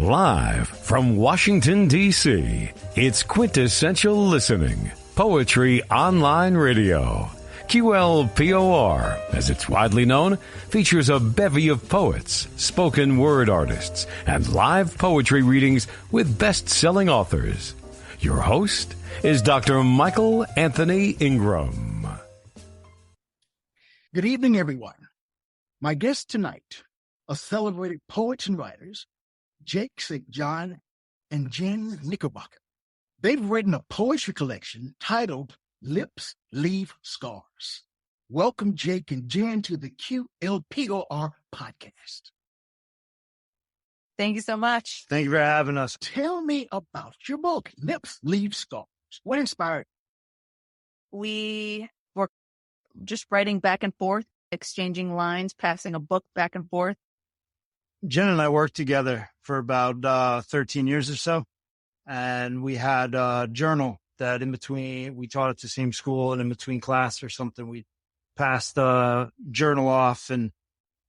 Live from Washington, D.C., it's Quintessential Listening, Poetry Online Radio. QLPOR, as it's widely known, features a bevy of poets, spoken word artists, and live poetry readings with best-selling authors. Your host is Dr. Michael Anthony Ingram. Good evening, everyone. My guests tonight are celebrated poets and writers, Jake St. John and Jenn Knickerbocker. They've written a poetry collection titled Lips Leave Scars. Welcome, Jake and Jenn, to the QLPOR podcast. Thank you so much. Thank you for having us. Tell me about your book, Lips Leave Scars. What inspired? We were just writing back and forth, exchanging lines, passing a book back and forth. Jenn and I worked together for about 13 years or so. And we had a journal that in between, we taught at the same school, and in between class or something, we passed the journal off, and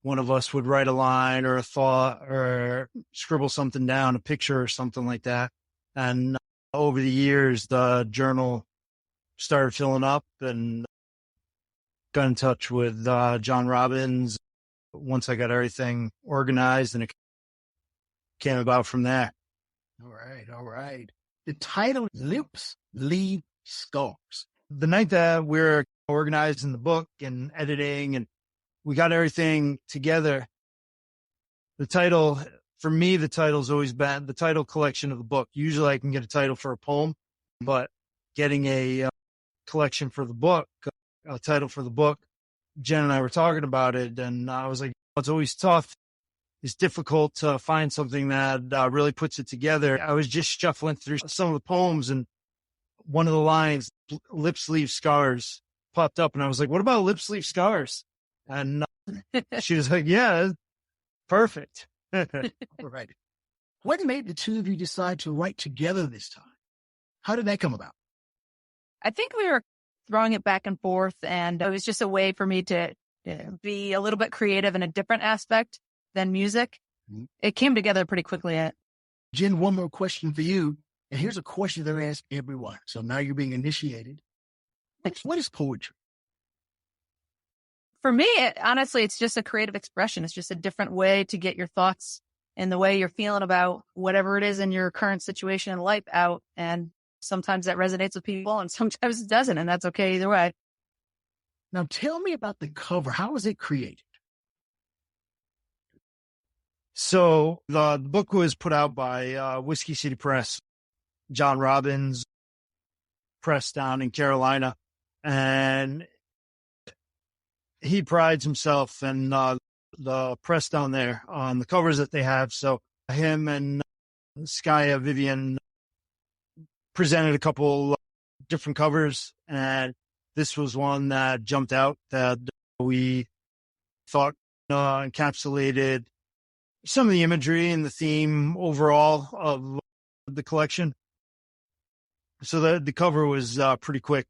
one of us would write a line or a thought or scribble something down, a picture or something like that. And over the years, the journal started filling up, and got in touch with John Robbins once I got everything organized, and it came about from there. All right. The title, Lips Leave Scars. The night that we were organizing the book and editing and we got everything together, the title, for me, the title's always been the title collection of the book. Usually I can get a title for a poem, but getting a collection for the book, a title for the book, Jenn and I were talking about it, and I was like, it's always tough. It's difficult to find something that really puts it together. I was just shuffling through some of the poems, and one of the lines, Lips Leave Scars, popped up, and I was like, what about Lips Leave Scars? And she was like, yeah, perfect. All right. What made the two of you decide to write together this time? How did that come about? I think we were throwing it back and forth, and it was just a way for me to be a little bit creative in a different aspect than music. Mm-hmm. It came together pretty quickly. Jenn, one more question for you. And here's a question that I ask everyone. So now you're being initiated. What is poetry? For me, honestly, it's just a creative expression. It's just a different way to get your thoughts and the way you're feeling about whatever it is in your current situation in life out. And sometimes that resonates with people and sometimes it doesn't. And that's okay either way. Now tell me about the cover. How was it created? So the book was put out by Whiskey City Press, John Robbins Press down in Carolina. And he prides himself in the press down there on the covers that they have. So him and Skya Vivian presented a couple different covers, and this was one that jumped out that we thought encapsulated some of the imagery and the theme overall of the collection. So the cover was pretty quick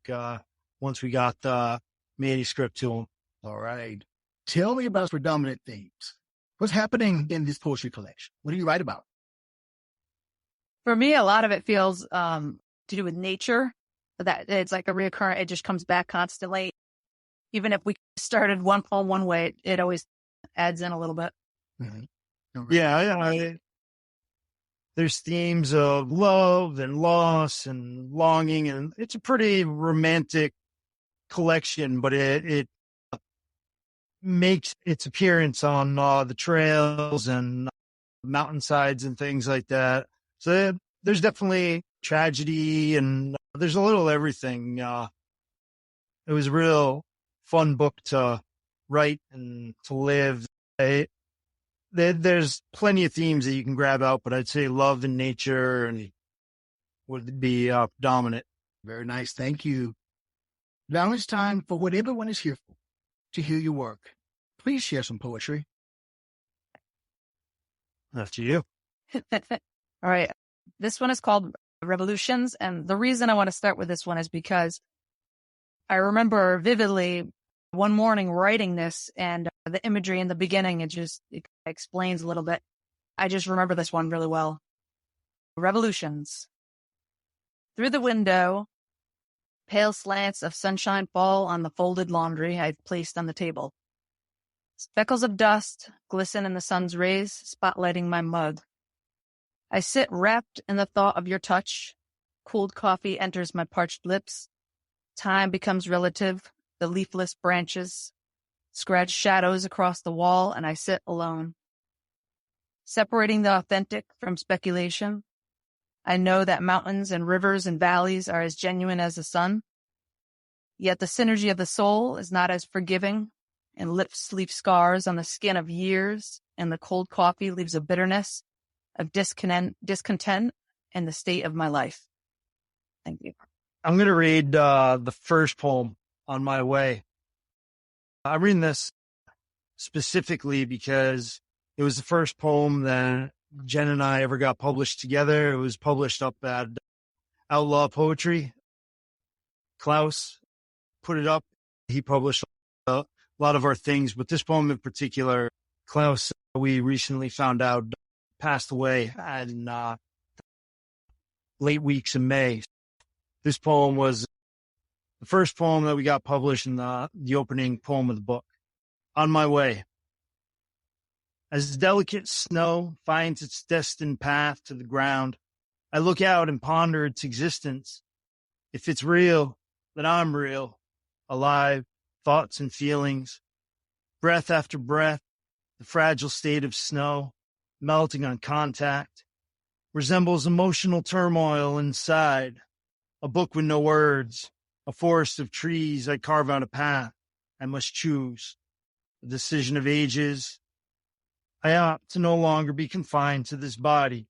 once we got the manuscript to them. All right. Tell me about predominant themes. What's happening in this poetry collection? What do you write about? For me, a lot of it feels to do with nature. That it's like a reoccurring, it just comes back constantly. Even if we started one poem one way, it always adds in a little bit. Mm-hmm. Right. Yeah. There's themes of love and loss and longing, and it's a pretty romantic collection, but it makes its appearance on the trails and mountainsides and things like that. So there's definitely tragedy and there's a little everything. It was a real fun book to write and to live. There's plenty of themes that you can grab out, but I'd say love and nature and would be dominant. Very nice. Thank you. Now it's time for what everyone is here for, to hear your work. Please share some poetry. After you. All right. This one is called Revolutions. And the reason I want to start with this one is because I remember vividly one morning writing this, and the imagery in the beginning, it explains a little bit. I just remember this one really well. Revolutions. Through the window, pale slants of sunshine fall on the folded laundry I've placed on the table. Speckles of dust glisten in the sun's rays, spotlighting my mug. I sit wrapped in the thought of your touch. Cooled coffee enters my parched lips. Time becomes relative. The leafless branches scratch shadows across the wall, and I sit alone. Separating the authentic from speculation, I know that mountains and rivers and valleys are as genuine as the sun. Yet the synergy of the soul is not as forgiving, and lips leave scars on the skin of years, and the cold coffee leaves a bitterness of discontent in the state of my life. Thank you. I'm going to read the first poem, On My Way. I'm reading this specifically because it was the first poem that Jen and I ever got published together. It was published up at Outlaw Poetry. Klaus put it up. He published a lot of our things, but this poem in particular, Klaus, we recently found out, passed away in late weeks in May. This poem was the first poem that we got published in the opening poem of the book. On My Way. As delicate snow finds its destined path to the ground, I look out and ponder its existence. If it's real, then I'm real, alive, thoughts and feelings. Breath after breath, the fragile state of snow, melting on contact, resembles emotional turmoil inside. A book with no words, a forest of trees. I carve out a path I must choose. A decision of ages. I opt to no longer be confined to this body,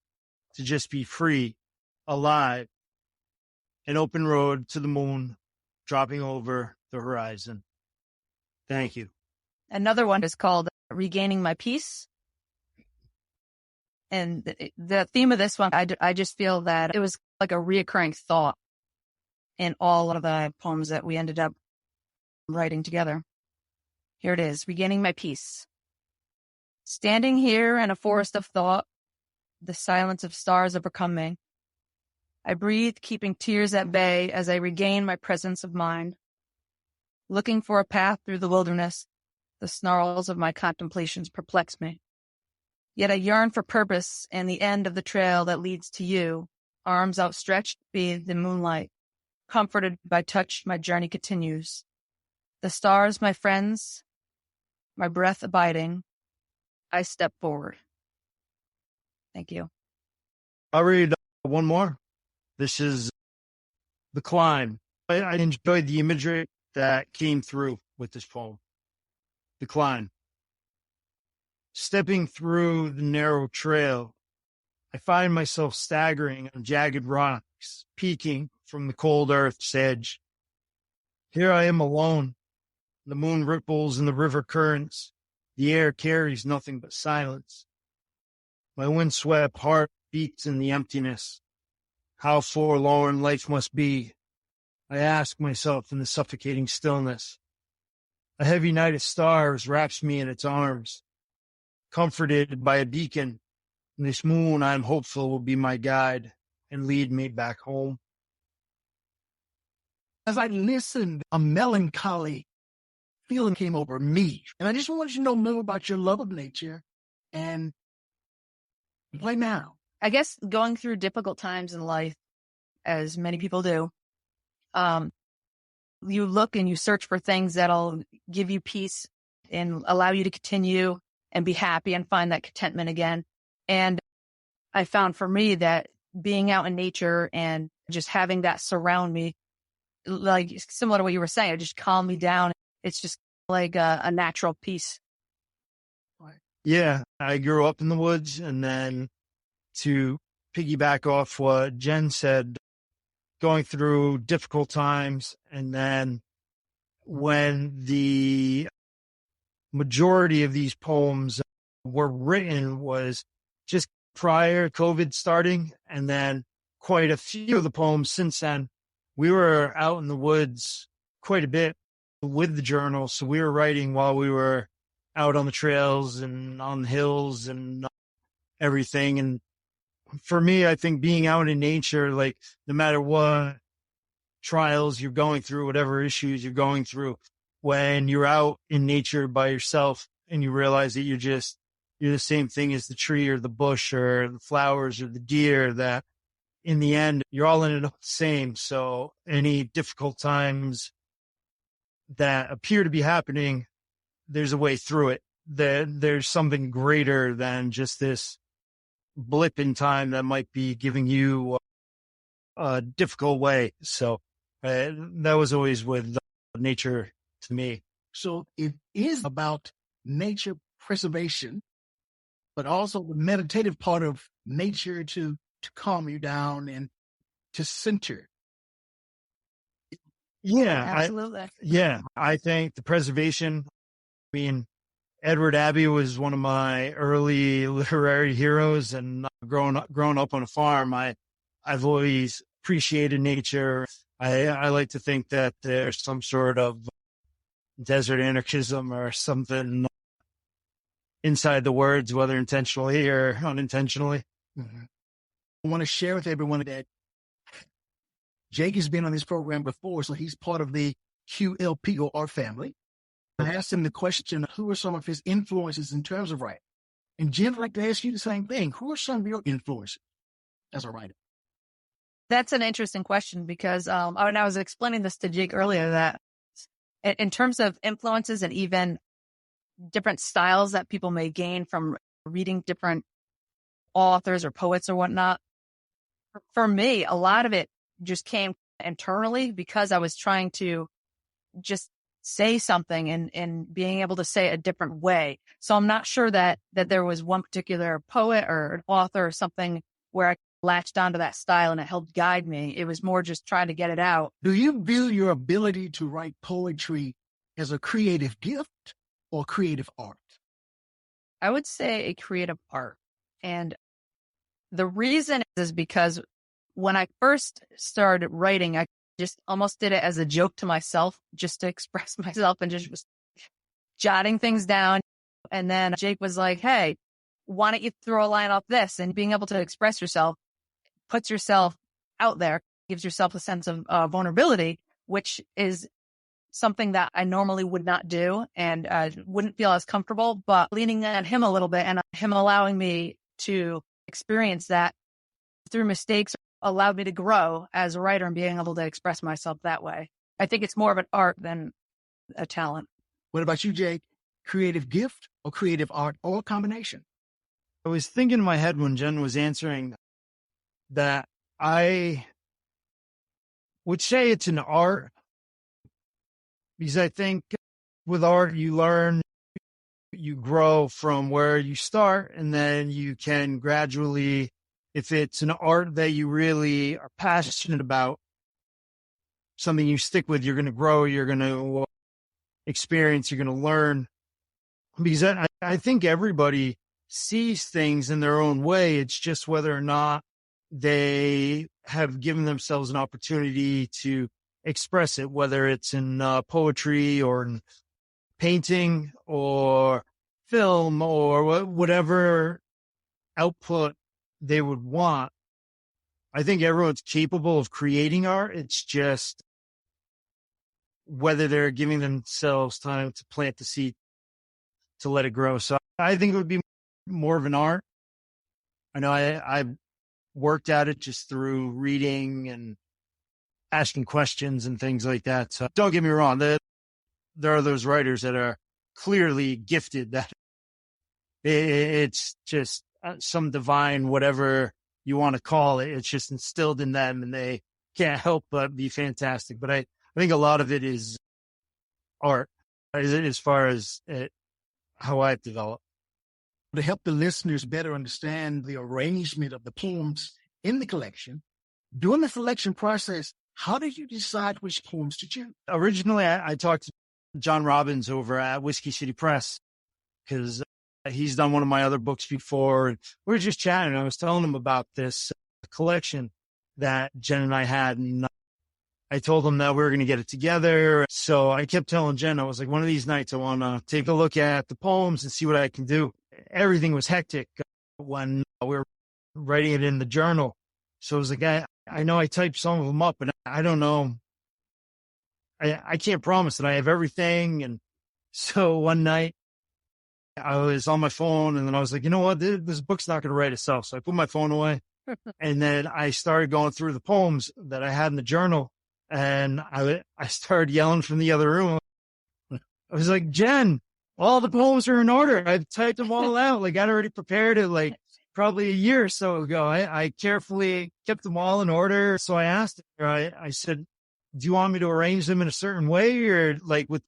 to just be free, alive. An open road to the moon, dropping over the horizon. Thank you. Another one is called Regaining My Peace. And the theme of this one, I just feel that it was like a reoccurring thought in all of the poems that we ended up writing together. Here it is, Regaining My Peace. Standing here in a forest of thought, the silence of stars overcome me. I breathe, keeping tears at bay as I regain my presence of mind. Looking for a path through the wilderness, the snarls of my contemplations perplex me. Yet I yearn for purpose and the end of the trail that leads to you, arms outstretched beneath the moonlight. Comforted by touch, my journey continues. The stars, my friends, my breath abiding, I step forward. Thank you. I'll read one more. This is The Climb. I enjoyed the imagery that came through with this poem. The Climb. Stepping through the narrow trail, I find myself staggering on jagged rocks, peeking from the cold earth's edge. Here I am alone. The moon ripples in the river currents. The air carries nothing but silence. My windswept heart beats in the emptiness. How forlorn life must be, I ask myself in the suffocating stillness. A heavy night of stars wraps me in its arms. Comforted by a beacon, this moon I am hopeful will be my guide and lead me back home. As I listened, a melancholy feeling came over me. And I just wanted you to know more about your love of nature and play now. I guess going through difficult times in life, as many people do, you look and you search for things that'll give you peace and allow you to continue and be happy and find that contentment again. And I found for me that being out in nature and just having that surround me, like similar to what you were saying, it just calmed me down. It's just like a natural peace. Yeah, I grew up in the woods, and then to piggyback off what Jen said, going through difficult times, and then when the majority of these poems were written was just prior to COVID starting, and then quite a few of the poems since then, we were out in the woods quite a bit with the journal. So we were writing while we were out on the trails and on the hills and everything. And for me, I think being out in nature, like no matter what trials you're going through, whatever issues you're going through, when you're out in nature by yourself and you realize that you're the same thing as the tree or the bush or the flowers or the deer, that in the end, you're all in it the same. So any difficult times that appear to be happening, there's a way through it. There's something greater than just this blip in time that might be giving you a difficult way. So that was always with nature to me. So it is about nature preservation, but also the meditative part of nature to calm you down and to center. Yeah, Absolutely. I think the preservation, I mean, Edward Abbey was one of my early literary heroes, and growing up on a farm, I've always appreciated nature. I like to think that there's some sort of desert anarchism or something inside the words, whether intentionally or unintentionally. Mm-hmm. I want to share with everyone that Jake has been on this program before, so he's part of the QLPOR family. I asked him the question, who are some of his influences in terms of writing? And Jen, I'd like to ask you the same thing. Who are some of your influences as a writer? That's an interesting question because and I was explaining this to Jake earlier, that in terms of influences and even different styles that people may gain from reading different authors or poets or whatnot, for me, a lot of it just came internally because I was trying to just say something and being able to say it a different way. So I'm not sure that there was one particular poet or an author or something where I latched onto that style and it helped guide me. It was more just trying to get it out. Do you view your ability to write poetry as a creative gift or creative art? I would say a creative art. And the reason is because when I first started writing, I just almost did it as a joke to myself, just to express myself, and just was jotting things down. And then Jake was like, hey, why don't you throw a line off this? And being able to express yourself puts yourself out there, gives yourself a sense of vulnerability, which is something that I normally would not do and wouldn't feel as comfortable. But leaning on him a little bit and him allowing me to experience that through mistakes allowed me to grow as a writer and being able to express myself that way. I think it's more of an art than a talent. What about you, Jake? Creative gift or creative art or a combination? I was thinking in my head when Jen was answering that I would say it's an art, because I think with art, you learn, you grow from where you start, and then you can gradually, if it's an art that you really are passionate about, something you stick with, you're going to grow, you're going to experience, you're going to learn. Because I think everybody sees things in their own way. It's just whether or not they have given themselves an opportunity to express it, whether it's in poetry or in painting or film or whatever output they would want. I think everyone's capable of creating art. It's just whether they're giving themselves time to plant the seed, to let it grow. So I think it would be more of an art. I know I worked at it just through reading and asking questions and things like that. So don't get me wrong. There are those writers that are clearly gifted, that it's just some divine, whatever you want to call it. It's just instilled in them and they can't help but be fantastic. But I think a lot of it is art as far as how I've developed. To help the listeners better understand the arrangement of the poems in the collection, during the selection process, how did you decide which poems to choose? Originally, I talked to John Robbins over at Whiskey City Press because he's done one of my other books before. And we were just chatting. I was telling him about this collection that Jen and I had. And I told him that we were going to get it together. So I kept telling Jen, I was like, one of these nights I want to take a look at the poems and see what I can do. Everything was hectic when we were writing it in the journal. So it was like, I know I typed some of them up, and I don't know. I can't promise that I have everything. And so one night I was on my phone, and then I was like, you know what? This book's not going to write itself. So I put my phone away, and then I started going through the poems that I had in the journal, and I started yelling from the other room. I was like, Jen, all the poems are in order. I've typed them all out. Like, I'd already prepared it like probably a year or so ago. I carefully kept them all in order. So I asked her, I said, do you want me to arrange them in a certain way, or like with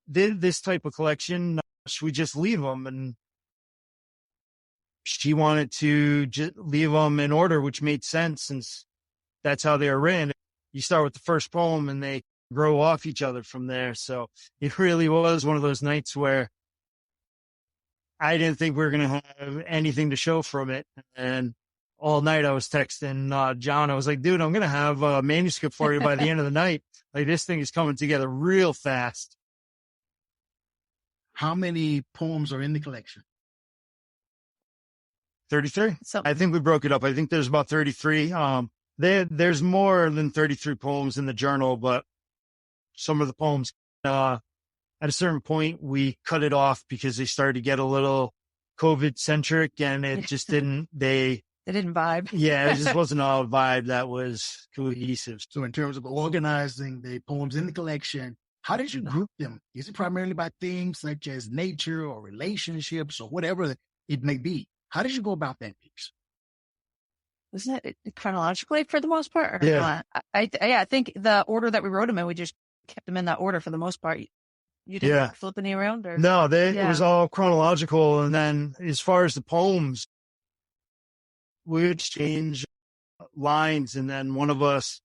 this type of collection, should we just leave them? And she wanted to just leave them in order, which made sense since that's how they were written. You start with the first poem and they grow off each other from there. So it really was one of those nights where I didn't think we were going to have anything to show from it. And all night I was texting John. I was like, dude, I'm going to have a manuscript for you by the end of the night. Like, this thing is coming together real fast. How many poems are in the collection? 33. So I think we broke it up. I think there's about 33. There's more than 33 poems in the journal, but some of the poems, at a certain point, we cut it off because they started to get a little COVID centric, and it just didn't, they didn't vibe. Yeah, it just wasn't a vibe that was cohesive. So in terms of organizing the poems in the collection, how did you group them? Is it primarily by themes such as nature or relationships or whatever it may be? How did you go about that piece? Wasn't it chronologically for the most part? Or Yeah. I think the order that we wrote them in, we just kept them in that order for the most part. You didn't flip any around? Or? No, it was all chronological. And then as far as the poems, we would exchange lines, and then one of us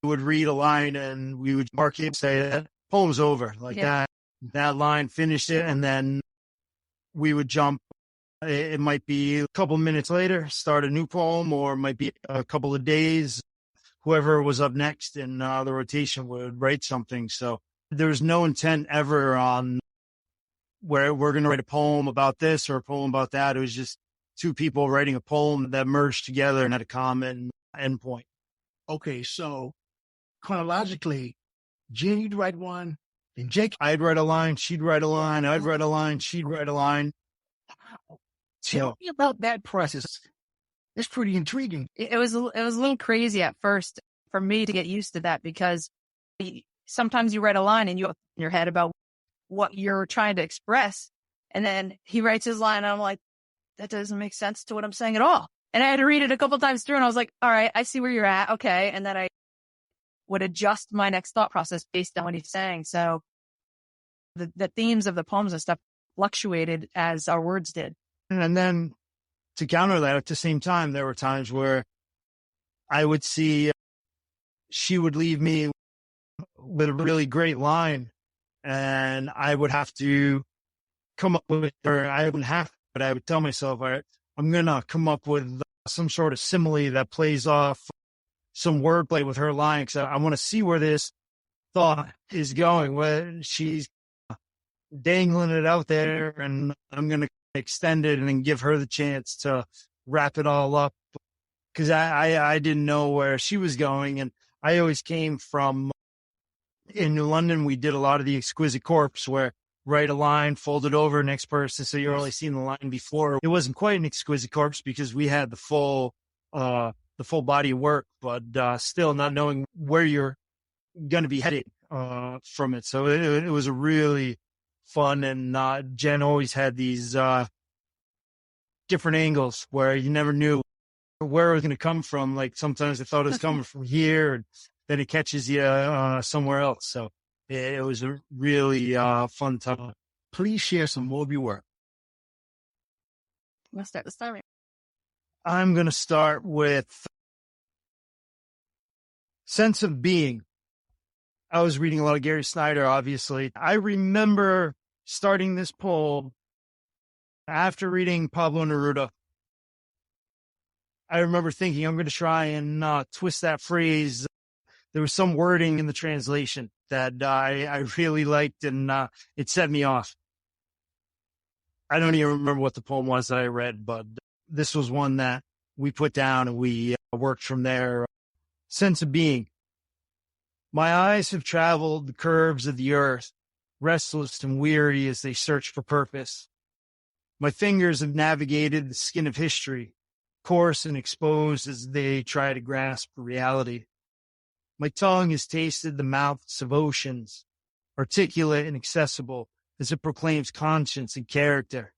would read a line and we would mark it and say that poem's over. Like that line finished it. And then we would jump. It might be a couple minutes later, start a new poem, or it might be a couple of days. Whoever was up next in the rotation would write something. So there was no intent ever on where we're going to write a poem about this or a poem about that. It was just two people writing a poem that merged together and had a common endpoint. Okay, so chronologically, Jen, you'd write one, then Jake. I'd write a line, she'd write a line, I'd write a line, she'd write a line. Wow. Tell me about that process. It's pretty intriguing. It was a little crazy at first for me to get used to that, because sometimes you write a line and you have in your head about what you're trying to express, and then he writes his line and I'm like, that doesn't make sense to what I'm saying at all. And I had to read it a couple times through, and I was like, all right, I see where you're at. Okay. And then I would adjust my next thought process based on what he's saying. So the themes of the poems and stuff fluctuated as our words did. And then to counter that, at the same time, there were times where I would see she would leave me with a really great line, and I would have to come up with, or I wouldn't have, but I would tell myself, all right, I'm going to come up with some sort of simile that plays off some wordplay with her line, because I want to see where this thought is going, where she's dangling it out there, and I'm going to extend it and then give her the chance to wrap it all up, because I didn't know where she was going. And I always came from, in New London, we did a lot of the exquisite corpse, where write a line, fold it over, next person, so you're only seeing the line before. It wasn't quite an exquisite corpse because we had the full body of work, but still not knowing where you're going to be heading from it. So it was a really fun, and Jen always had these different angles where you never knew where it was going to come from. Like, sometimes I thought it was coming from here, and then it catches you somewhere else. So it was a really fun time. Please share some more of your work. Let's start the story. I'm going to start with Sense of Being. I was reading a lot of Gary Snyder, obviously. I remember starting this poem after reading Pablo Neruda. I remember thinking, I'm going to try and twist that phrase. There was some wording in the translation that I really liked, and it set me off. I don't even remember what the poem was that I read, but this was one that we put down and we worked from there. Sense of being. My eyes have traveled the curves of the earth, restless and weary as they search for purpose. My fingers have navigated the skin of history, coarse and exposed as they try to grasp reality. My tongue has tasted the mouths of oceans, articulate and accessible as it proclaims conscience and character.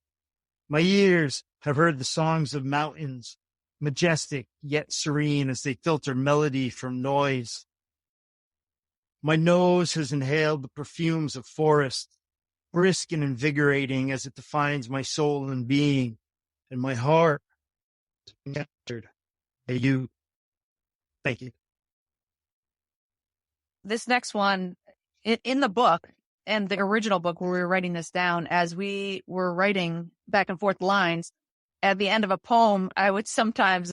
My ears have heard the songs of mountains, majestic yet serene as they filter melody from noise. My nose has inhaled the perfumes of forests, brisk and invigorating as it defines my soul and being, and my heart has been captured by you. Thank you. This next one, in the book and the original book where we were writing this down, as we were writing back and forth lines, at the end of a poem, I would sometimes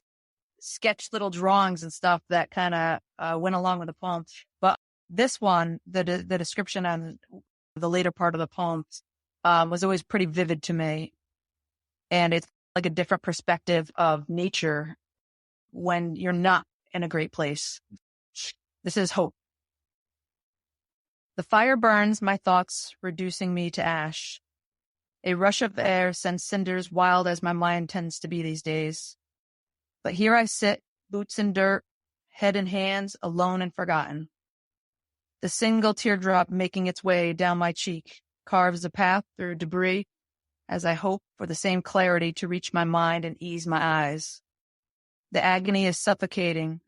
sketch little drawings and stuff that kind of went along with the poem. But this one, the description on the later part of the poem was always pretty vivid to me. And it's like a different perspective of nature when you're not in a great place. This is hope. The fire burns my thoughts, reducing me to ash. A rush of air sends cinders wild as my mind tends to be these days. But here I sit, boots in dirt, head in hands, alone and forgotten. The single teardrop making its way down my cheek carves a path through debris as I hope for the same clarity to reach my mind and ease my eyes. The agony is suffocating.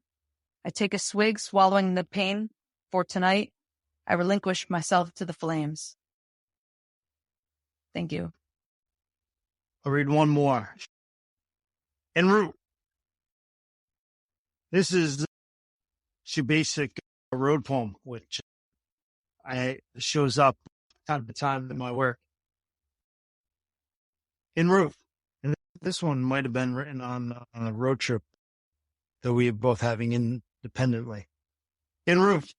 I take a swig, swallowing the pain, for tonight I relinquish myself to the flames. Thank you. I'll read one more. En route. This is a basic road poem, which shows up time to time in my work. En route. And this one might have been written on a road trip that we are both having independently. En route.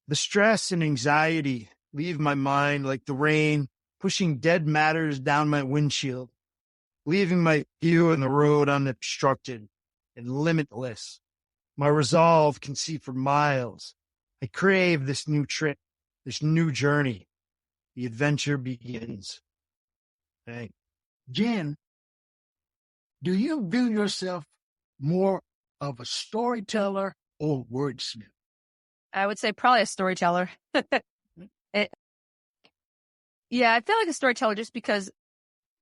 The stress and anxiety leave my mind like the rain, pushing dead matters down my windshield, leaving my view in the road unobstructed and limitless. My resolve can see for miles. I crave this new trip, this new journey. The adventure begins. Thanks. Jenn, do you view yourself more of a storyteller or wordsmith? I would say probably a storyteller. Yeah, I feel like a storyteller just because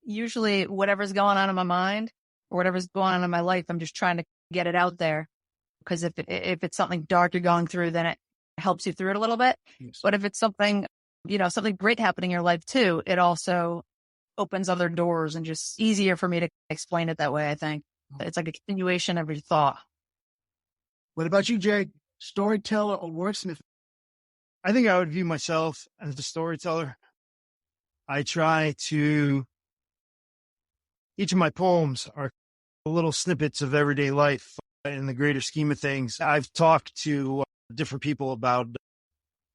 usually whatever's going on in my mind or whatever's going on in my life, I'm just trying to get it out there. Because if it's something dark you're going through, then it helps you through it a little bit. Yes. But if it's something, something great happening in your life too, it also opens other doors and just easier for me to explain it that way, I think. It's like a continuation of your thought. What about you, Jay? Storyteller or wordsmith? I think I would view myself as a storyteller. I try to, each of my poems are little snippets of everyday life in the greater scheme of things. I've talked to different people about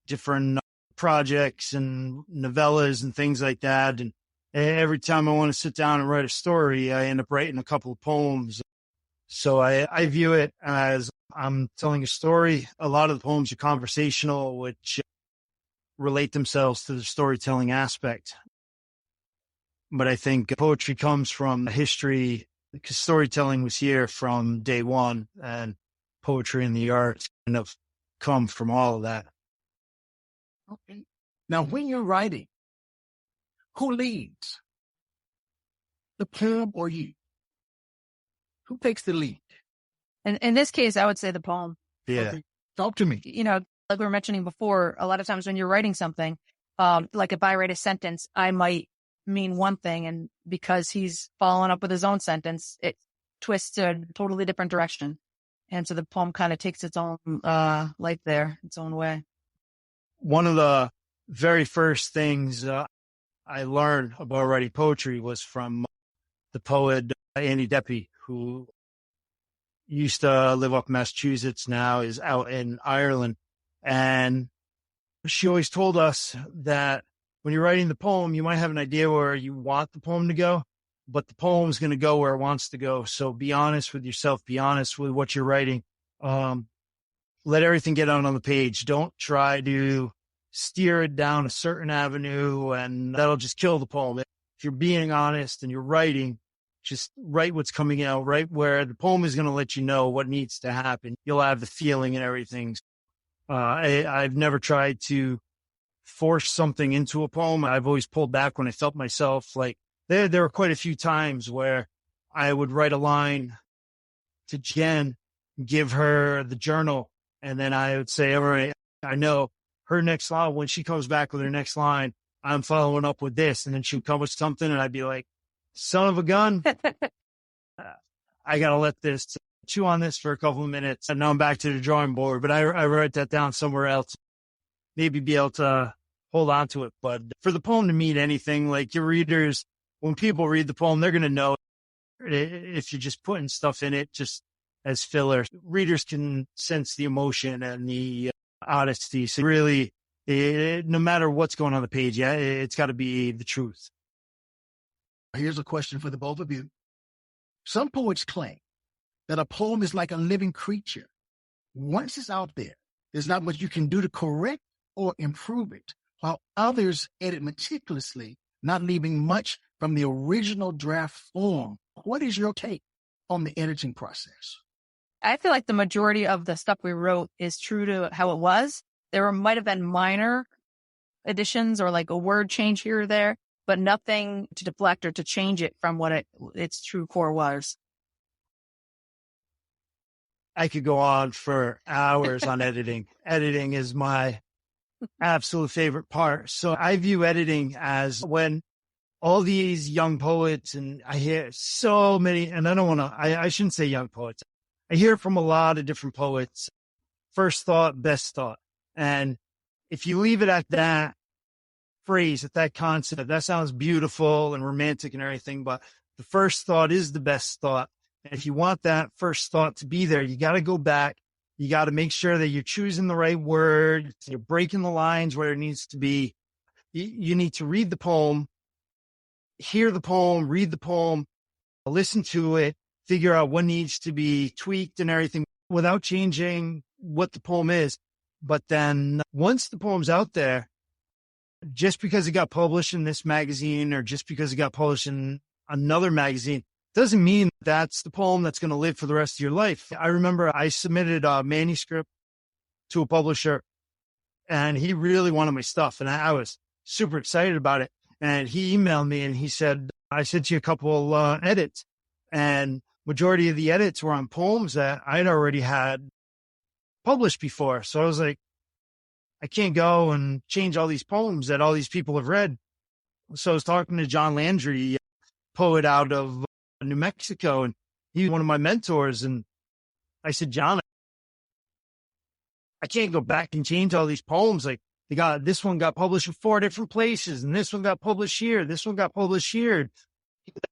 different projects and novellas and things like that. And every time I want to sit down and write a story, I end up writing a couple of poems. So I view it as I'm telling a story. A lot of the poems are conversational, which relate themselves to the storytelling aspect. But I think poetry comes from history, because storytelling was here from day one, and poetry and the arts kind of come from all of that. Okay. Now, when you're writing, who leads? The poem or you? Who takes the lead? And in this case, I would say the poem. Yeah. Okay. Talk to me. Like we were mentioning before, a lot of times when you're writing something, like if I write a sentence, I might mean one thing, and because he's following up with his own sentence, it twists to a totally different direction. And so the poem kind of takes its own life there, its own way. One of the very first things I learned about writing poetry was from the poet Annie Deppie, who used to live up in Massachusetts, now is out in Ireland. And she always told us that when you're writing the poem, you might have an idea where you want the poem to go, but the poem's going to go where it wants to go. So be honest with yourself. Be honest with what you're writing. Let everything get out on the page. Don't try to steer it down a certain avenue, and that'll just kill the poem. If you're being honest and you're writing, just write what's coming out, right where the poem is going to let you know what needs to happen. You'll have the feeling and everything. I've never tried to force something into a poem. I've always pulled back when I felt myself. Like there were quite a few times where I would write a line to Jen, give her the journal, and then I would say, all right, I know her next line, when she comes back with her next line, I'm following up with this. And then she would come with something, and I'd be like, son of a gun, I got to let this chew on this for a couple of minutes. And now I'm back to the drawing board, but I write that down somewhere else, maybe be able to hold on to it. But for the poem to mean anything, like your readers, when people read the poem, they're going to know if you're just putting stuff in it just as filler. Readers can sense the emotion and the honesty. So really, no matter what's going on the page, it's got to be the truth. Here's a question for the both of you. Some poets claim that a poem is like a living creature. Once it's out there, there's not much you can do to correct or improve it, while others edit meticulously, not leaving much from the original draft form. What is your take on the editing process? I feel like the majority of the stuff we wrote is true to how it was. There might have been minor additions or like a word change here or there, but nothing to deflect or to change it from what its true core was. I could go on for hours on editing. Editing is my absolute favorite part. So I view editing as when all these young poets, and I hear so many, and I shouldn't say young poets. I hear from a lot of different poets, first thought, best thought. And if you leave it at that phrase, at that concept, that sounds beautiful and romantic and everything, but the first thought is the best thought. And if you want that first thought to be there, you got to go back. You got to make sure that you're choosing the right word. You're breaking the lines where it needs to be. You need to read the poem, hear the poem, read the poem, listen to it, figure out what needs to be tweaked and everything without changing what the poem is. But then once the poem's out there, just because it got published in this magazine or just because it got published in another magazine doesn't mean that's the poem that's going to live for the rest of your life. I remember I submitted a manuscript to a publisher and he really wanted my stuff. And I was super excited about it. And he emailed me and he said, I sent you a couple edits, and majority of the edits were on poems that I'd already had published before. So I was like, I can't go and change all these poems that all these people have read. So I was talking to John Landry, poet out of New Mexico, and he's one of my mentors. And I said, John, I can't go back and change all these poems. Like this one got published in 4 different places, and this one got published here. This one got published here.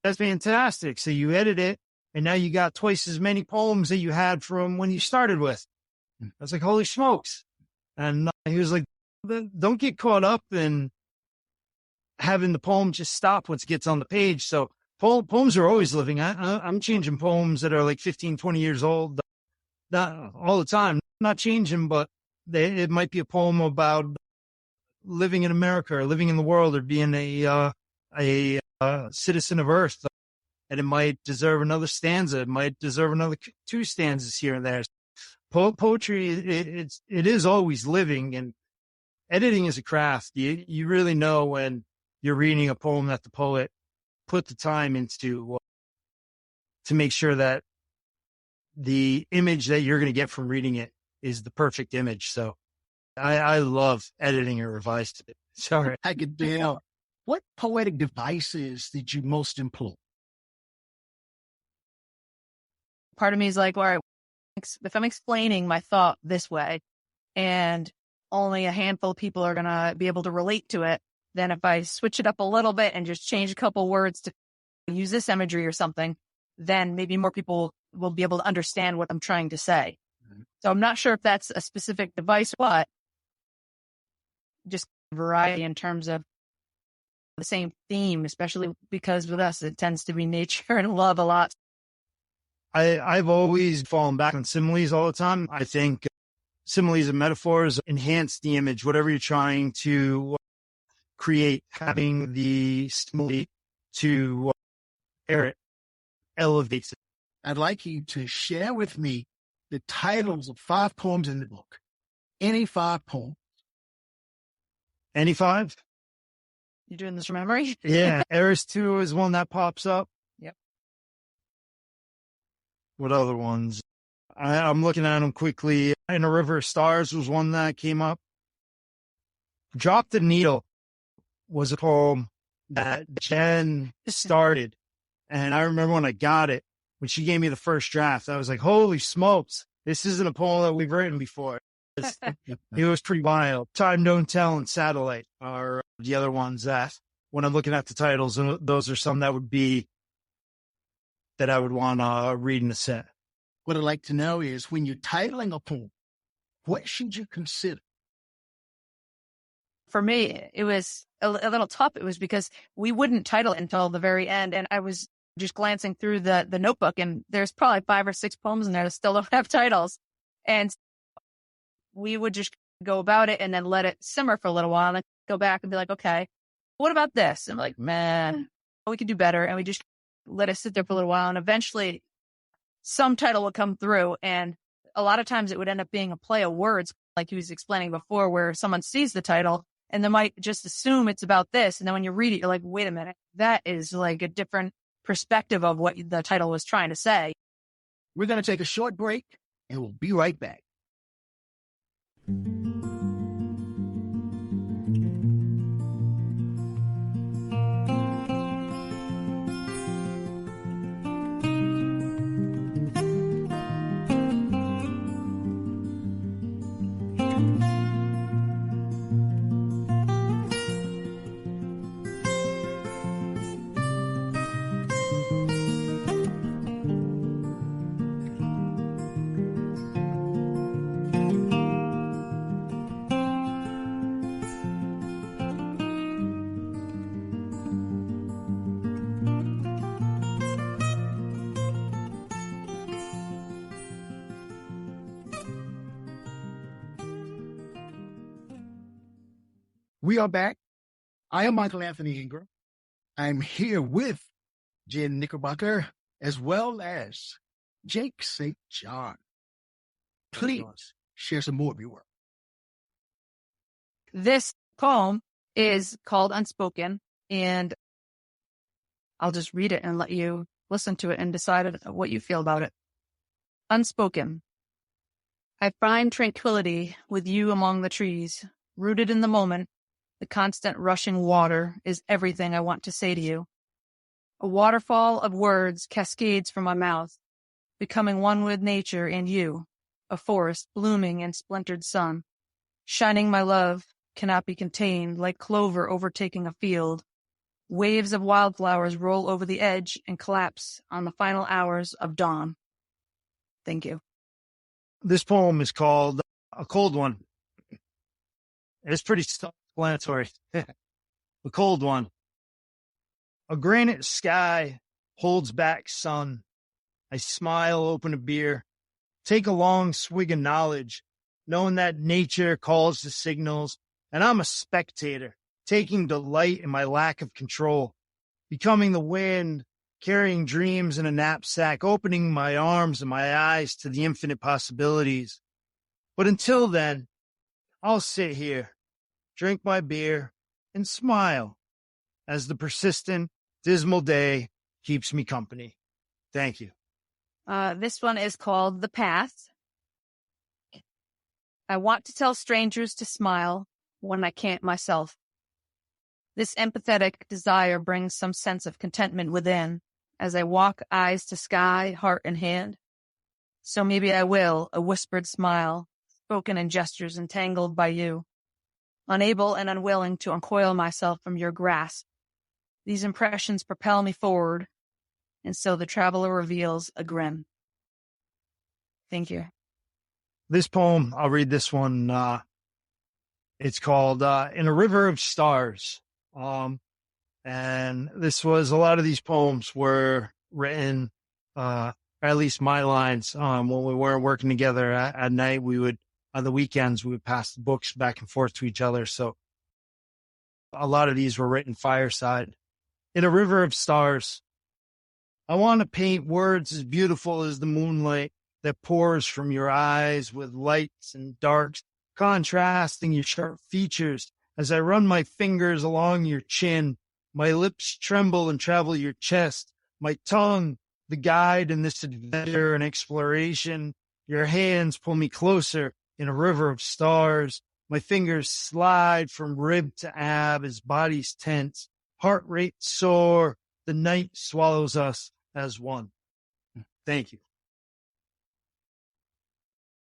That's fantastic. So you edit it, and now you got twice as many poems that you had from when you started with. I was like, holy smokes. And he was like, don't get caught up in having the poem just stop once it gets on the page. So poems are always living. I'm changing poems that are like 15, 20 years old, not all the time, not changing, but it might be a poem about living in America or living in the world or being a citizen of Earth. And it might deserve another stanza. It might deserve another 2 stanzas here and there. Poetry, it is always living, and editing is a craft. You really know when you're reading a poem that the poet put the time into to make sure that the image that you're going to get from reading it is the perfect image. So I love editing or revised. Sorry. I could tell. What poetic devices did you most employ? Part of me is like, all right, if I'm explaining my thought this way and only a handful of people are going to be able to relate to it, then if I switch it up a little bit and just change a couple words to use this imagery or something, then maybe more people will be able to understand what I'm trying to say. Mm-hmm. So I'm not sure if that's a specific device, but just variety in terms of the same theme, especially because with us, it tends to be nature and love a lot. I've always fallen back on similes all the time. I think similes and metaphors enhance the image, whatever you're trying to create, having the simile to air it elevates it. I'd like you to share with me the titles of 5 poems in the book. Any 5 poems. Any 5? You're doing this from memory? Yeah. Eris 2 is one that pops up. Yep. What other ones? I'm looking at them quickly. In a River of Stars was one that came up. Drop the Needle was a poem that Jenn started. And I remember when I got it, when she gave me the first draft, I was like, holy smokes, this isn't a poem that we've written before. It was pretty wild. Time Don't Tell and Satellite are the other ones that, when I'm looking at the titles, and those are some that would be that I would want to read in a set. What I'd like to know is, when you're titling a poem, what should you consider? For me, it was a little tough. It was because we wouldn't title it until the very end. And I was just glancing through the notebook, and there's probably 5 or 6 poems in there that still don't have titles. And we would just go about it and then let it simmer for a little while and then go back and be like, okay, what about this? And I'm like, man, we could do better. And we just let it sit there for a little while. And eventually some title would come through. And a lot of times it would end up being a play of words, like he was explaining before, where someone sees the title and they might just assume it's about this. And then when you read it, you're like, wait a minute, that is like a different perspective of what the title was trying to say. We're going to take a short break and we'll be right back. We are back. I am Michael Anthony Ingram. I'm here with Jenn Knickerbocker as well as Jake St. John. Please share some more of your work. This poem is called Unspoken, and I'll just read it and let you listen to it and decide what you feel about it. Unspoken. I find tranquility with you among the trees, rooted in the moment. The constant rushing water is everything I want to say to you. A waterfall of words cascades from my mouth, becoming one with nature and you, a forest blooming in splintered sun. Shining my love cannot be contained, like clover overtaking a field. Waves of wildflowers roll over the edge and collapse on the final hours of dawn. Thank you. This poem is called A Cold One. It's pretty self-explanatory. The Cold One. A granite sky holds back sun. I smile, open a beer, take a long swig of knowledge, knowing that nature calls the signals, and I'm a spectator, taking delight in my lack of control, becoming the wind, carrying dreams in a knapsack, opening my arms and my eyes to the infinite possibilities. But until then, I'll sit here, drink my beer, and smile as the persistent, dismal day keeps me company. Thank you. This one is called The Path. I want to tell strangers to smile when I can't myself. This empathetic desire brings some sense of contentment within as I walk eyes to sky, heart in hand. So maybe I will, a whispered smile, spoken in gestures entangled by you, unable and unwilling to uncoil myself from your grasp. These impressions propel me forward, and so the traveler reveals a grin. Thank you. This poem, I'll read this one. It's called In a River of Stars. And a lot of these poems were written, or at least my lines, when we weren't working together at night, on the weekends, we would pass the books back and forth to each other. So a lot of these were written fireside. In a river of stars, I want to paint words as beautiful as the moonlight that pours from your eyes with lights and darks, contrasting your sharp features. As I run my fingers along your chin, my lips tremble and travel your chest, my tongue, the guide in this adventure and exploration. Your hands pull me closer in a river of stars. My fingers slide from rib to ab as bodies tense, heart rate soar. The night swallows us as one. Thank you.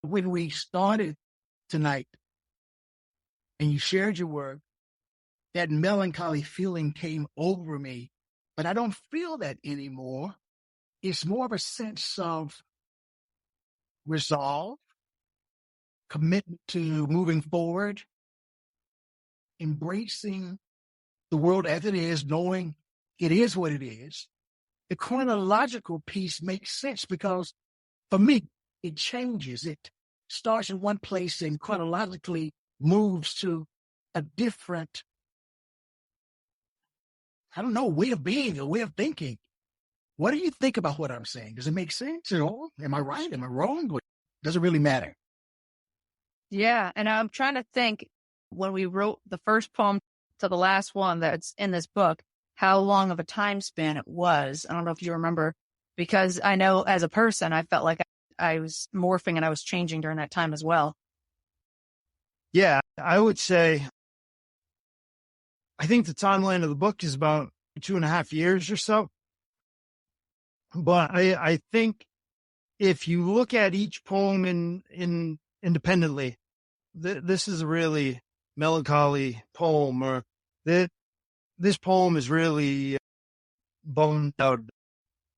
When we started tonight and you shared your work, that melancholy feeling came over me, but I don't feel that anymore. It's more of a sense of resolve, commitment to moving forward, embracing the world as it is, knowing it is what it is. The chronological piece makes sense because for me, it changes. It starts in one place and chronologically moves to a different, way of being, a way of thinking. What do you think about what I'm saying? Does it make sense at all? Am I right? Am I wrong? Or does it really matter? Yeah. And I'm trying to think, when we wrote the first poem to the last one that's in this book, how long of a time span it was. I don't know if you remember, because I know as a person, I felt like I was morphing and I was changing during that time as well. Yeah, I would say, I think the timeline of the book is about 2.5 years or so. But I think if you look at each poem in independently, this is a really melancholy poem, or this poem is really boned out.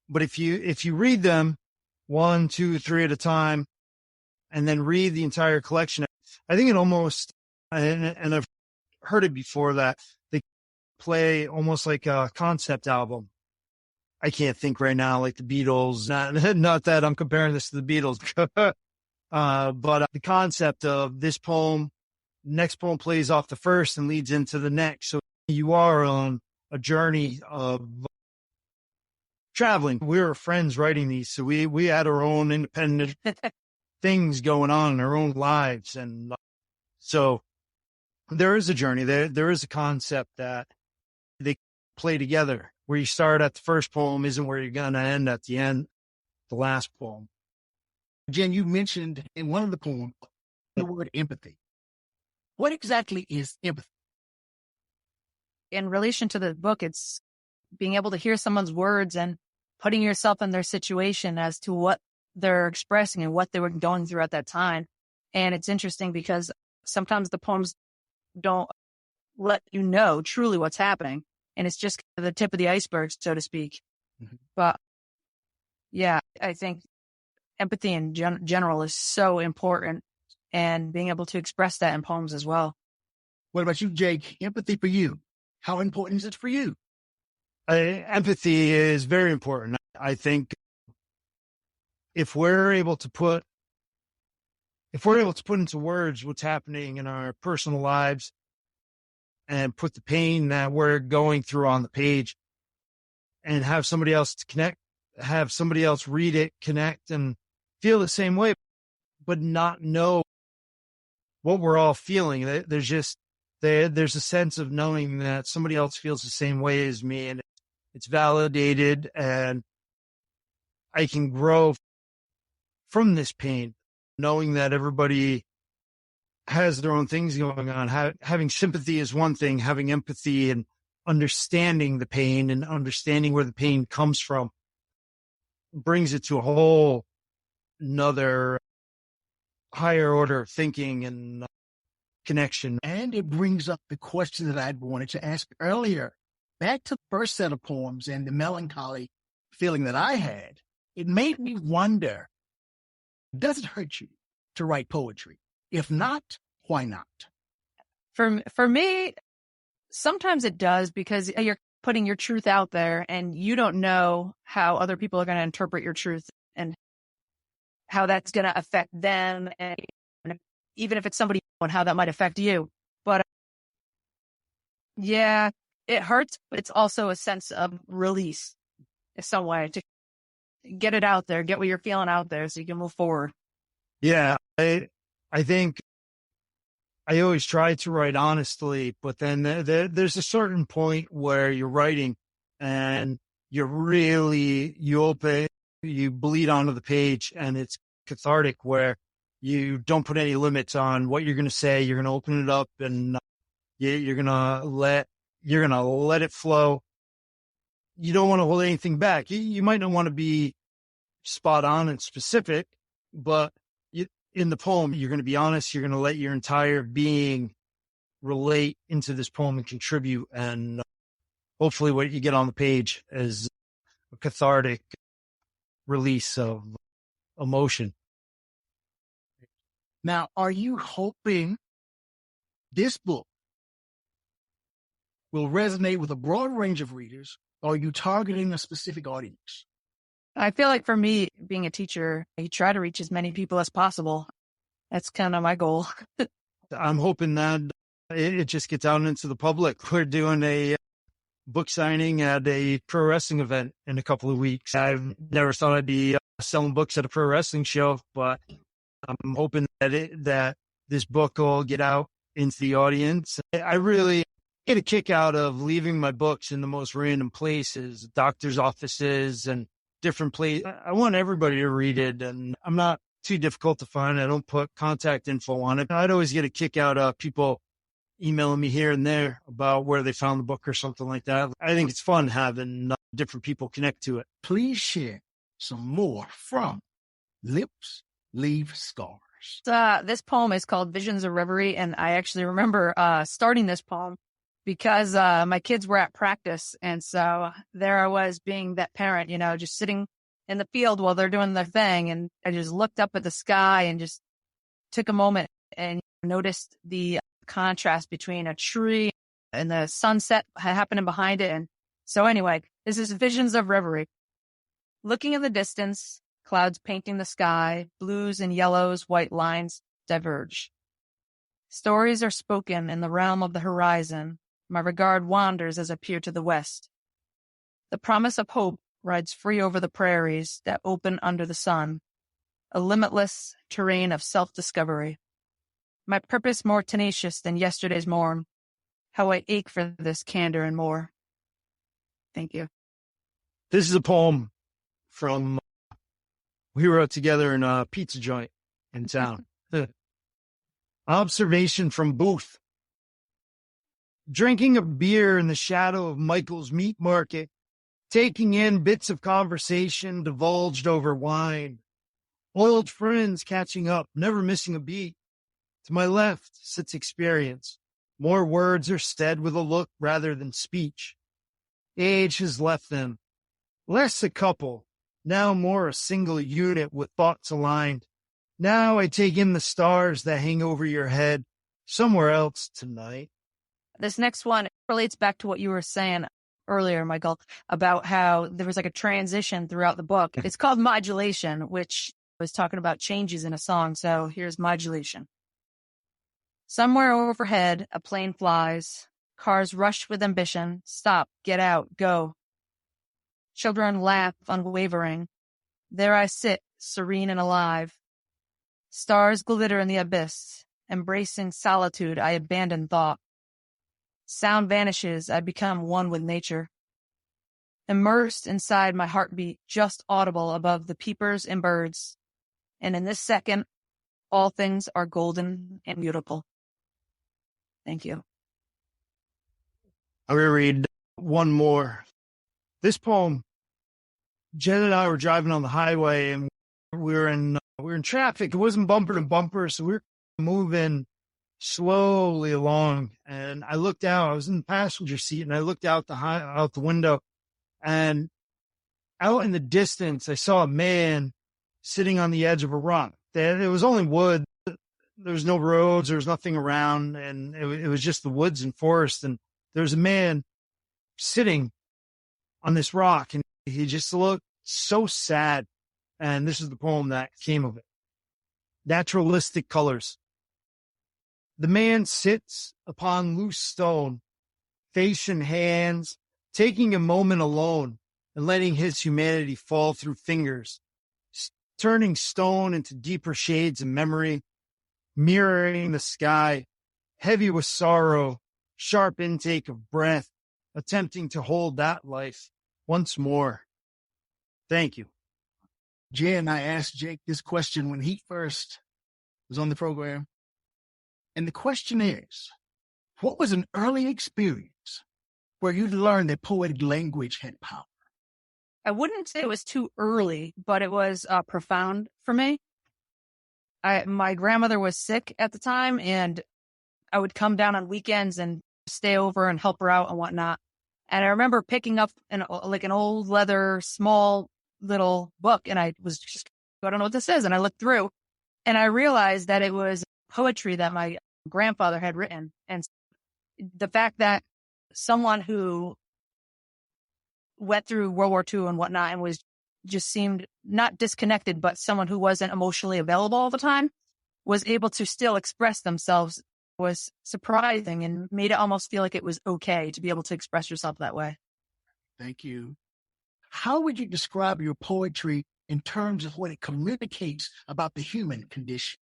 But if you read them 1, 2, 3 at a time, and then read the entire collection, I think it almost, and I've heard it before, that they play almost like a concept album. I can't think right now, like the Beatles, not that I'm comparing this to the Beatles, but the concept of this poem, next poem plays off the first and leads into the next. So you are on a journey of traveling. We were friends writing these, so we had our own independent things going on in our own lives. And so there is a journey. There is a concept that they play together. Where you start at the first poem isn't where you're going to end at the end, the last poem. Jenn, you mentioned in one of the poems the word empathy. What exactly is empathy? In relation to the book, it's being able to hear someone's words and putting yourself in their situation as to what they're expressing and what they were going through at that time. And it's interesting because sometimes the poems don't let you know truly what's happening. And it's just the tip of the iceberg, so to speak. Mm-hmm. But yeah, I think empathy in general is so important, and being able to express that in poems as well. What about you, Jake? Empathy for you. How important is it for you? Empathy is very important. I think if we're able to put into words what's happening in our personal lives, and put the pain that we're going through on the page, and have somebody else to connect, have somebody else read it, connect, and feel the same way, but not know what we're all feeling. There's a sense of knowing that somebody else feels the same way as me, and it's validated, and I can grow from this pain, knowing that everybody has their own things going on. Having sympathy is one thing, having empathy and understanding the pain and understanding where the pain comes from brings it to a whole another higher order of thinking and connection. And it brings up the question that I'd wanted to ask earlier. Back to the first set of poems and the melancholy feeling that I had, it made me wonder, does it hurt you to write poetry? If not, why not? For me, sometimes it does, because you're putting your truth out there, and you don't know how other people are going to interpret your truth and how that's going to affect them. And even if it's somebody and how that might affect you. But yeah, it hurts, but it's also a sense of release in some way to get it out there, get what you're feeling out there so you can move forward. Yeah. I think I always try to write honestly, but then there's a certain point where you're writing and you bleed onto the page, and it's cathartic where you don't put any limits on what you're going to say. You're going to open it up and you're going to let it flow. You don't want to hold anything back. You might not want to be spot on and specific, but in the poem, you're going to be honest. You're going to let your entire being relate into this poem and contribute. And hopefully what you get on the page is a cathartic release of emotion. Now, are you hoping this book will resonate with a broad range of readers, or are you targeting a specific audience? I feel like for me, being a teacher, I try to reach as many people as possible. That's kind of my goal. I'm hoping that it just gets out into the public. We're doing a book signing at a pro wrestling event in a couple of weeks. I've never thought I'd be selling books at a pro wrestling show, but I'm hoping that this book will get out into the audience. I really get a kick out of leaving my books in the most random places, doctors' offices and different places. I want everybody to read it, and I'm not too difficult to find. I don't put contact info on it. I'd always get a kick out of people emailing me here and there about where they found the book or something like that. I think it's fun having different people connect to it. Please share some more from Lips Leave Scars. This poem is called Visions of Reverie, and I actually remember starting this poem because my kids were at practice, and so there I was being that parent, just sitting in the field while they're doing their thing, and I just looked up at the sky and just took a moment and noticed the contrast between a tree and the sunset happening behind it. And so anyway, this is Visions of Reverie. Looking in the distance, clouds painting the sky, blues and yellows, white lines diverge. Stories are spoken in the realm of the horizon. My regard wanders as I peer to the west. The promise of hope rides free over the prairies that open under the sun, a limitless terrain of self-discovery. My purpose more tenacious than yesterday's morn. How I ache for this candor and more. Thank you. This is a poem from we wrote together in a pizza joint in town. Observation from booth. Drinking a beer in the shadow of Michael's meat market, taking in bits of conversation divulged over wine. Old friends catching up, never missing a beat. To my left sits experience. More words are said with a look rather than speech. Age has left them. Less a couple, now more a single unit with thoughts aligned. Now I take in the stars that hang over your head somewhere else tonight. This next one relates back to what you were saying earlier, Michael, about how there was like a transition throughout the book. It's called modulation, which was talking about changes in a song. So here's modulation. Somewhere overhead, a plane flies. Cars rush with ambition. Stop, get out, go. Children laugh unwavering. There I sit, serene and alive. Stars glitter in the abyss. Embracing solitude, I abandon thought. Sound vanishes, I become one with nature. Immersed inside my heartbeat, just audible above the peepers and birds. And in this second, all things are golden and beautiful. Thank you. I'm going to read one more. This poem, Jen and I were driving on the highway and we were in traffic. It wasn't bumper to bumper, so we were moving slowly along. And I looked out. I was in the passenger seat, and I looked out the window, and out in the distance, I saw a man sitting on the edge of a rock. It was only wood. There was no roads. There was nothing around, and it was just the woods and forest. And there was a man sitting on this rock, and he just looked so sad. And this is the poem that came of it. Naturalistic colors. The man sits upon loose stone, face in hands, taking a moment alone and letting his humanity fall through fingers, turning stone into deeper shades of memory, mirroring the sky, heavy with sorrow, sharp intake of breath, attempting to hold that life once more. Thank you. Jenn, I asked Jake this question when he first was on the program. And the question is, what was an early experience where you learned that poetic language had power? I wouldn't say it was too early, but it was profound for me. My grandmother was sick at the time, and I would come down on weekends and stay over and help her out and whatnot. And I remember picking up an old leather, small little book, and I was just, I don't know what this is. And I looked through, and I realized that it was poetry that my grandfather had written. And the fact that someone who went through World War II and whatnot and was just seemed not disconnected, but someone who wasn't emotionally available all the time was able to still express themselves was surprising and made it almost feel like it was okay to be able to express yourself that way. Thank you. How would you describe your poetry in terms of what it communicates about the human condition?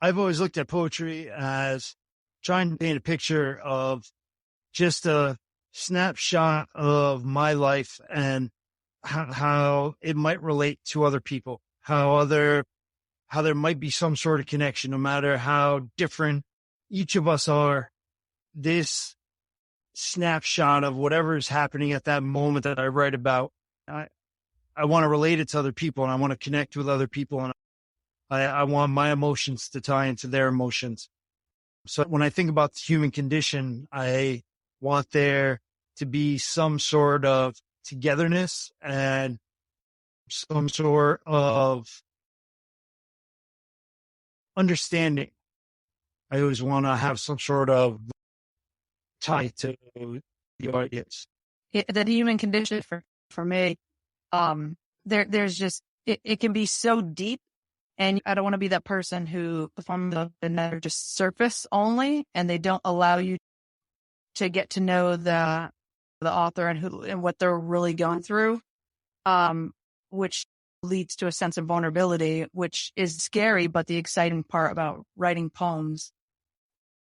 I've always looked at poetry as trying to paint a picture of just a snapshot of my life and how it might relate to other people, how there might be some sort of connection, no matter how different each of us are. This snapshot of whatever is happening at that moment that I write about, I want to relate it to other people, and I want to connect with other people, and I want my emotions to tie into their emotions. So when I think about the human condition, I want there to be some sort of togetherness and some sort of understanding. I always want to have some sort of tie to the audience. The human condition for me, there's just, it can be so deep, and I don't want to be that person who performs and they're just surface only, and they don't allow you to get to know the author and what they're really going through, which leads to a sense of vulnerability, which is scary, but the exciting part about writing poems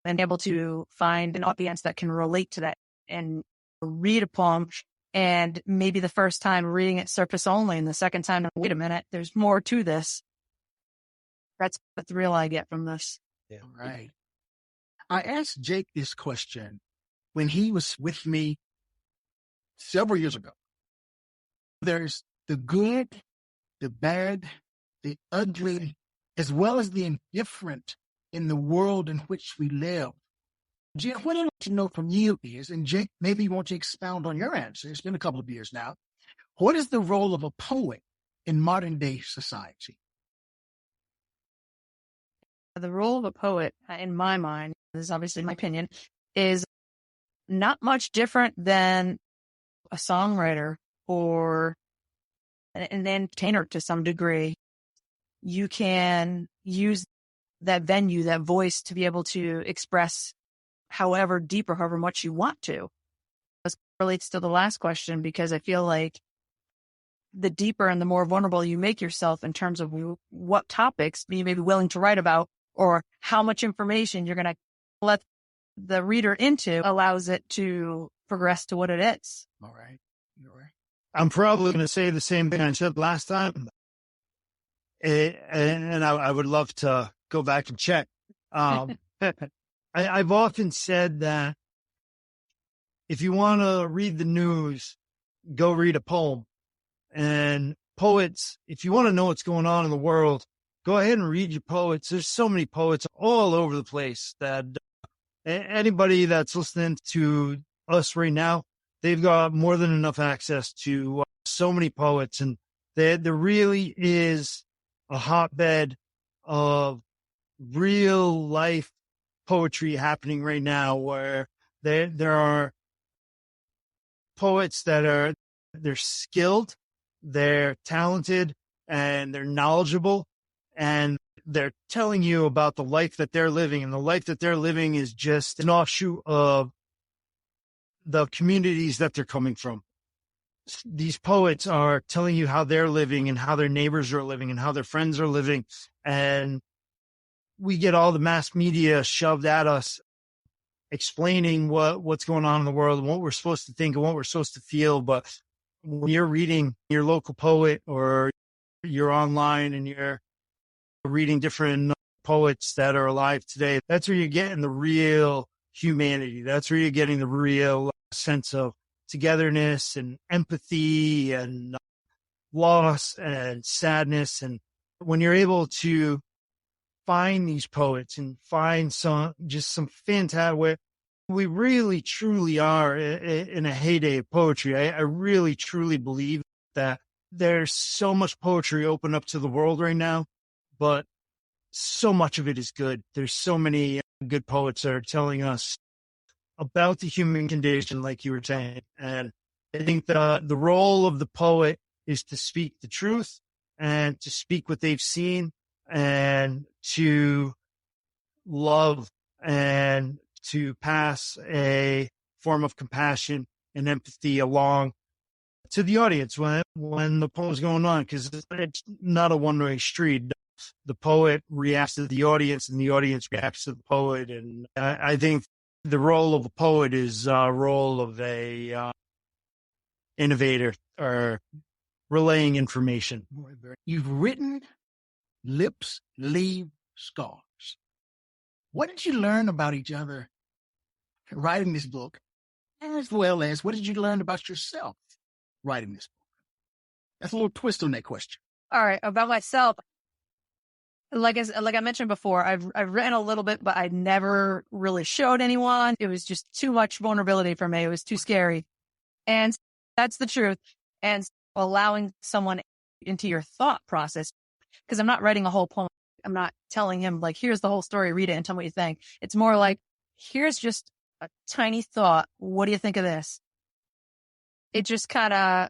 and able to find an audience that can relate to that and read a poem. And maybe the first time reading it surface only, and the second time, wait a minute, there's more to this. That's the thrill I get from this. Yeah, right. I asked Jake this question when he was with me several years ago. There's the good, the bad, the ugly, as well as the indifferent in the world in which we live. Jenn, what I'd like to know from you is, and Jake, maybe you want to expound on your answer. It's been a couple of years now. What is the role of a poet in modern day society? The role of a poet, in my mind, this is obviously my opinion, is not much different than a songwriter or an entertainer to some degree. You can use that venue, that voice, to be able to express however deep or however much you want to. This relates to the last question, because I feel like the deeper and the more vulnerable you make yourself in terms of what topics you may be willing to write about, or how much information you're going to let the reader into, allows it to progress to what it is. All right. All right. I'm probably going to say the same thing I said last time. And I would love to go back and check. I've often said that if you want to read the news, go read a poem. And poets, if you want to know what's going on in the world, go ahead and read your poets. There's so many poets all over the place that anybody that's listening to us right now, they've got more than enough access to so many poets. And there really is a hotbed of real life poetry happening right now, where there are poets they're skilled, they're talented, and they're knowledgeable, and they're telling you about the life that they're living, and the life that they're living is just an offshoot of the communities that they're coming from. These poets are telling you how they're living and how their neighbors are living and how their friends are living. And we get all the mass media shoved at us, explaining what's going on in the world and what we're supposed to think and what we're supposed to feel. But when you're reading your local poet, or you're online and you're reading different poets that are alive today, that's where you're getting the real humanity. That's where you're getting the real sense of togetherness and empathy and loss and sadness. And when you're able to find these poets and find some fantastic, we really truly are in a heyday of poetry. I really truly believe that there's so much poetry open up to the world right now, but so much of it is good. There's so many good poets that are telling us about the human condition, like you were saying. And I think that the role of the poet is to speak the truth and to speak what they've seen and to love and to pass a form of compassion and empathy along to the audience when the poem's going on, because it's not a one-way street. The poet reacts to the audience and the audience reacts to the poet. And I think the role of a poet is a role of a innovator or relaying information. You've written Lips Leave Scars. What did you learn about each other writing this book, as well as what did you learn about yourself writing this book? That's a little twist on that question. All right. About myself, like I mentioned before, I've written a little bit, but I never really showed anyone. It was just too much vulnerability for me. It was too scary. And that's the truth. And allowing someone into your thought process, because I'm not writing a whole poem. I'm not telling him, like, here's the whole story, read it and tell me what you think. It's more like, here's just a tiny thought. What do you think of this? It just kind of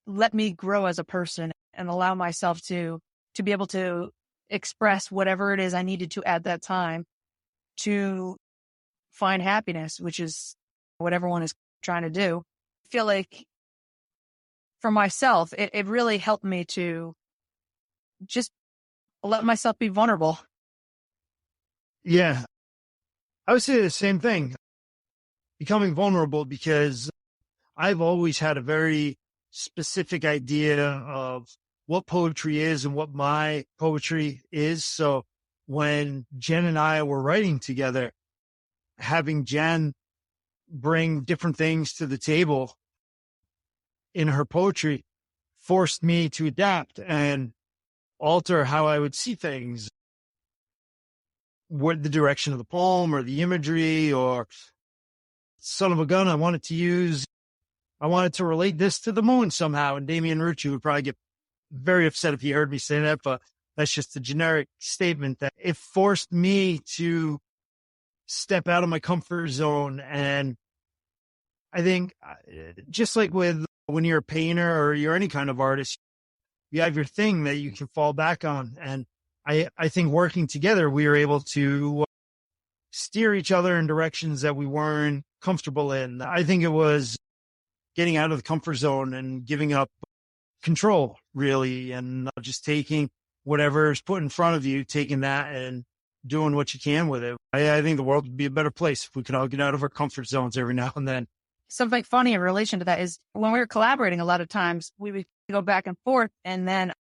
let me grow as a person and allow myself to be able to express whatever it is I needed to at that time to find happiness, which is what everyone is trying to do. I feel like for myself, it really helped me to just let myself be vulnerable. Yeah. I would say the same thing. Becoming vulnerable, because I've always had a very specific idea of what poetry is and what my poetry is. So when Jen and I were writing together, having Jen bring different things to the table in her poetry forced me to adapt and alter how I would see things, what the direction of the poem or the imagery, or son of a gun, I wanted to relate this to the moon somehow. And Damian Rucci would probably get very upset if he heard me say that, but that's just a generic statement that it forced me to step out of my comfort zone. And I think just like when you're a painter or you're any kind of artist, you have your thing that you can fall back on. And I think working together, we were able to steer each other in directions that we weren't comfortable in. I think it was getting out of the comfort zone and giving up control, really, and just taking whatever is put in front of you, taking that and doing what you can with it. I think the world would be a better place if we could all get out of our comfort zones every now and then. Something funny in relation to that is when we were collaborating, a lot of times we would go back and forth, and then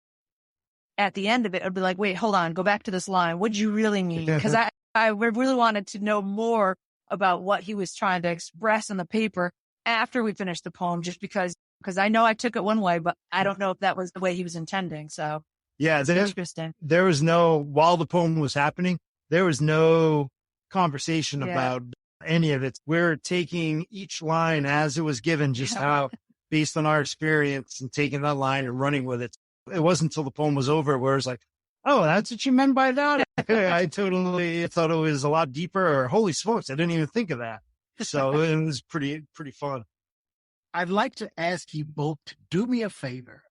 at the end of it, I'd be like, wait, hold on, go back to this line. What did you really mean? Because I really wanted to know more about what he was trying to express in the paper after we finished the poem, just because I know I took it one way, but I don't know if that was the way he was intending. So yeah, it's interesting. There was while the poem was happening, there was no conversation about any of it. We're taking each line as it was given, just how, based on our experience, and taking that line and running with it. It wasn't until the poem was over where it's like, oh, that's what you meant by that? I totally thought it was a lot deeper, or holy smokes, I didn't even think of that. So it was pretty fun. I'd like to ask you both to do me a favor.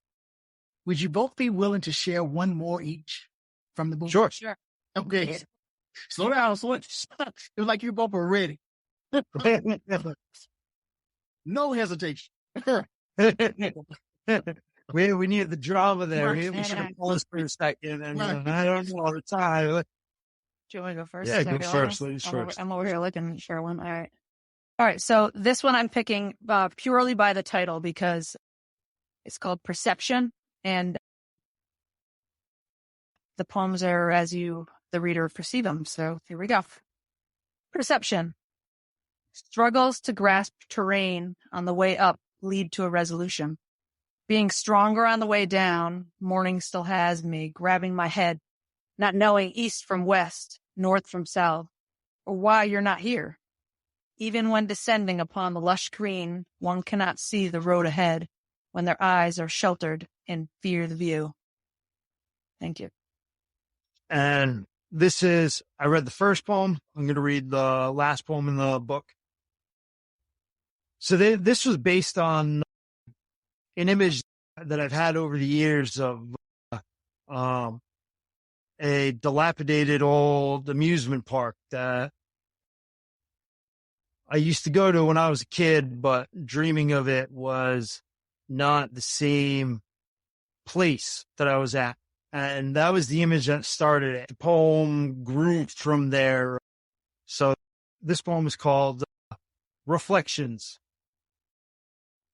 Would you both be willing to share one more each from the book? Sure. Sure. Okay. Slow down. It was like you both were ready. No hesitation. We need the drama there. We should have paused for a second. And I don't know all the time. Do you want to go first? Yeah, go first. Ladies I'm first. I'm over here looking for one. All right. All right. So this one I'm picking purely by the title because it's called Perception. And the poems are as you, the reader, perceive them. So here we go. Perception. Struggles to grasp terrain on the way up lead to a resolution. Being stronger on the way down, morning still has me grabbing my head, not knowing east from west, north from south, or why you're not here. Even when descending upon the lush green, one cannot see the road ahead when their eyes are sheltered and fear the view. Thank you. And I read the first poem. I'm going to read the last poem in the book. So this was based on an image that I've had over the years of a dilapidated old amusement park that I used to go to when I was a kid, but dreaming of it was not the same place that I was at. And that was the image that started it. The poem grew from there. So this poem is called Reflections.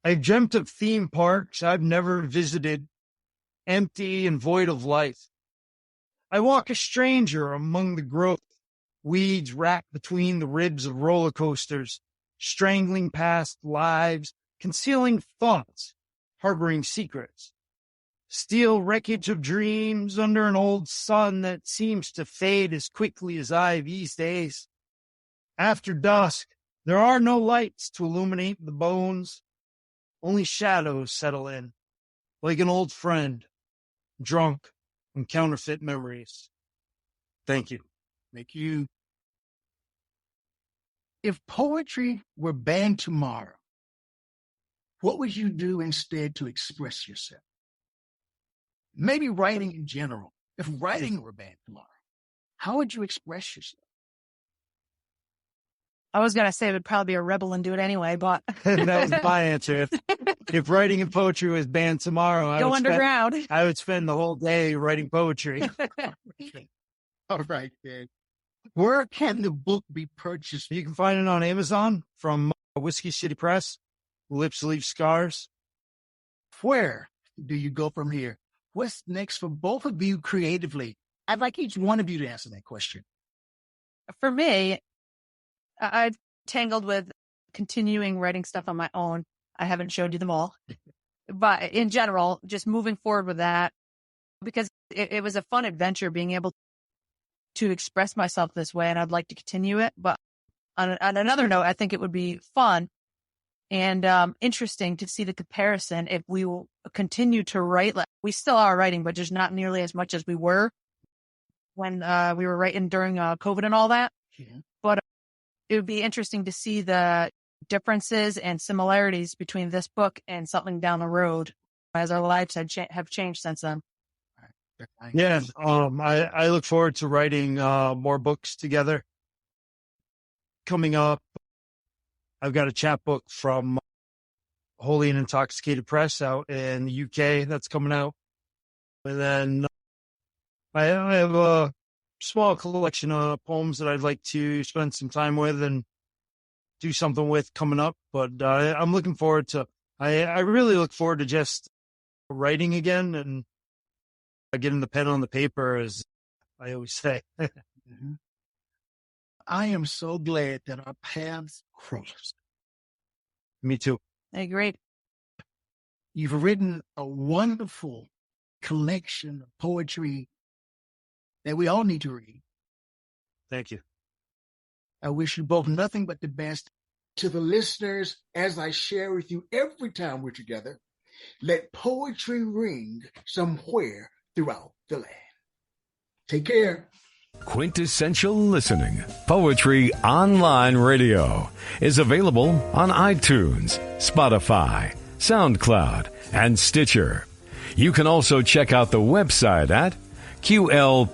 I've dreamt of theme parks I've never visited, empty and void of life. I walk a stranger among the growth, weeds wrapped between the ribs of roller coasters, strangling past lives, concealing thoughts, harboring secrets. Steel wreckage of dreams under an old sun that seems to fade as quickly as I these days. After dusk, there are no lights to illuminate the bones. Only shadows settle in, like an old friend, drunk on counterfeit memories. Thank you. Thank you. If poetry were banned tomorrow, what would you do instead to express yourself? Maybe writing in general. If writing were banned tomorrow, how would you express yourself? I was going to say it would probably be a rebel and do it anyway, but That was my answer. If writing and poetry was banned tomorrow, I would spend the whole day writing poetry. All right, then. Where can the book be purchased? You can find it on Amazon from Whiskey City Press, Lips Leave Scars. Where do you go from here? What's next for both of you creatively? I'd like each one of you to answer that question. For me, I've tangled with continuing writing stuff on my own. I haven't showed you them all. But in general, just moving forward with that, because it was a fun adventure being able to express myself this way, and I'd like to continue it. But on another note, I think it would be fun and interesting to see the comparison if we will continue to write. We still are writing, but just not nearly as much as we were when we were writing during COVID and all that. Yeah. But it would be interesting to see the differences and similarities between this book and something down the road as our lives have changed since then. Yeah, I look forward to writing more books together. Coming up, I've got a chapbook from Holy and Intoxicated Press out in the UK that's coming out. And then I have a small collection of poems that I'd like to spend some time with and do something with coming up. But I'm looking forward to, I really look forward to just writing again and getting the pen on the paper, as I always say. Mm-hmm. I am so glad that our paths crossed. Me too. I agree. You've written a wonderful collection of poetry that we all need to read. Thank you. I wish you both nothing but the best. To the listeners, as I share with you every time we're together, let poetry ring somewhere throughout the land. Take care. Quintessential Listening, Poetry Online Radio is available on iTunes, Spotify, SoundCloud, and Stitcher. You can also check out the website at QLPOR.com.